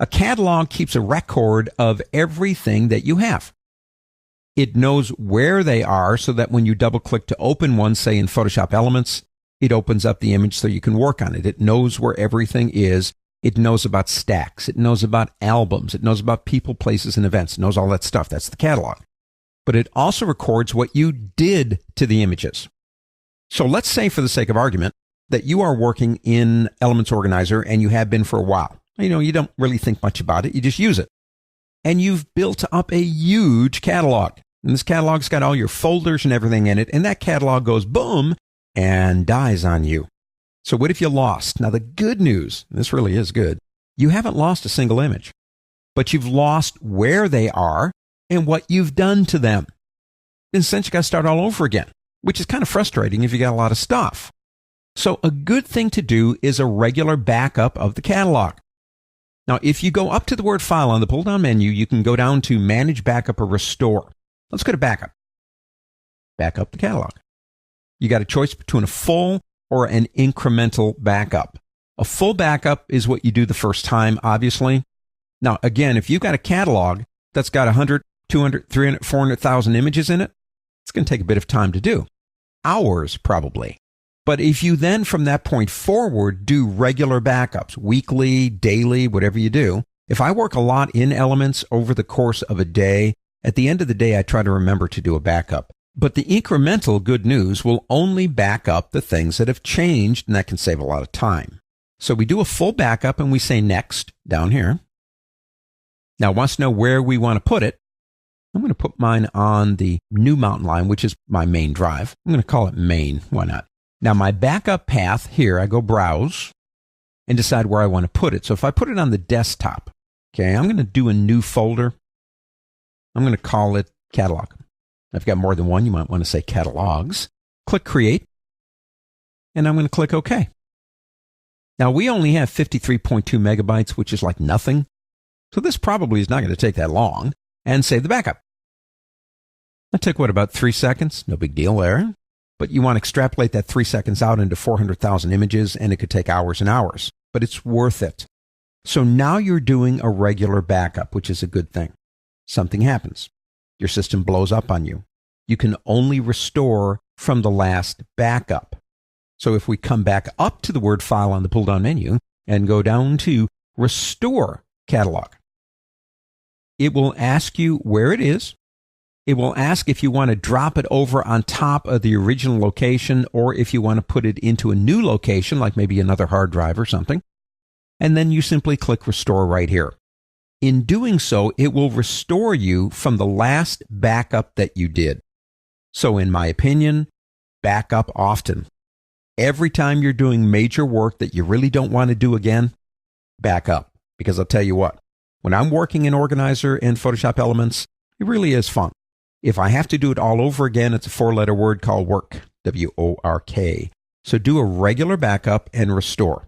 A catalog keeps a record of everything that you have. It knows where they are so that when you double click to open one, say in Photoshop Elements, it opens up the image so you can work on it. It knows where everything is. It knows about stacks. It knows about albums. It knows about people, places, and events. It knows all that stuff. That's the catalog. But it also records what you did to the images. So let's say, for the sake of argument, that you are working in Elements Organizer and you have been for a while. You don't really think much about it. You just use it. And you've built up a huge catalog. And this catalog's got all your folders and everything in it. And that catalog goes boom and dies on you. So what if you lost? Now, the good news, and this really is good, you haven't lost a single image, but you've lost where they are and what you've done to them. In a sense, you got to start all over again, which is kind of frustrating if you got a lot of stuff. So a good thing to do is a regular backup of the catalog. Now, if you go up to the word File on the pull-down menu, you can go down to Manage Backup or Restore. Let's go to Backup. Backup the catalog. You got a choice between a full or an incremental backup. A full backup is what you do the first time, obviously. Now, again, if you've got a catalog that's got 100, 200, 300, 400,000 images in it, it's going to take a bit of time to do. Hours, probably. But if you then, from that point forward, do regular backups, weekly, daily, whatever you do, if I work a lot in Elements over the course of a day, at the end of the day, I try to remember to do a backup. But the incremental good news will only back up the things that have changed, and that can save a lot of time. So we do a full backup, and we say Next down here. Now, it wants to know where we want to put it. I'm going to put mine on the new mountain line, which is my main drive. I'm going to call it main. Why not? Now, my backup path here, I go Browse and decide where I want to put it. So if I put it on the desktop, okay, I'm going to do a new folder. I'm going to call it Catalog. I've got more than one. You might want to say Catalogs. Click Create, and I'm going to click OK. Now, we only have 53.2 megabytes, which is like nothing. So this probably is not going to take that long. And save the backup. That took, about 3 seconds? No big deal there. But you want to extrapolate that 3 seconds out into 400,000 images, and it could take hours and hours. But it's worth it. So now you're doing a regular backup, which is a good thing. Something happens. Your system blows up on you. You can only restore from the last backup. So if we come back up to the word File on the pull-down menu and go down to Restore Catalog, it will ask you where it is. It will ask if you want to drop it over on top of the original location or if you want to put it into a new location, like maybe another hard drive or something. And then you simply click Restore right here. In doing so, it will restore you from the last backup that you did. So in my opinion, back up often. Every time you're doing major work that you really don't want to do again, back up. Because I'll tell you what, when I'm working in Organizer and Photoshop Elements, it really is fun. If I have to do it all over again, it's a 4-letter word called work, W-O-R-K. So do a regular backup and restore.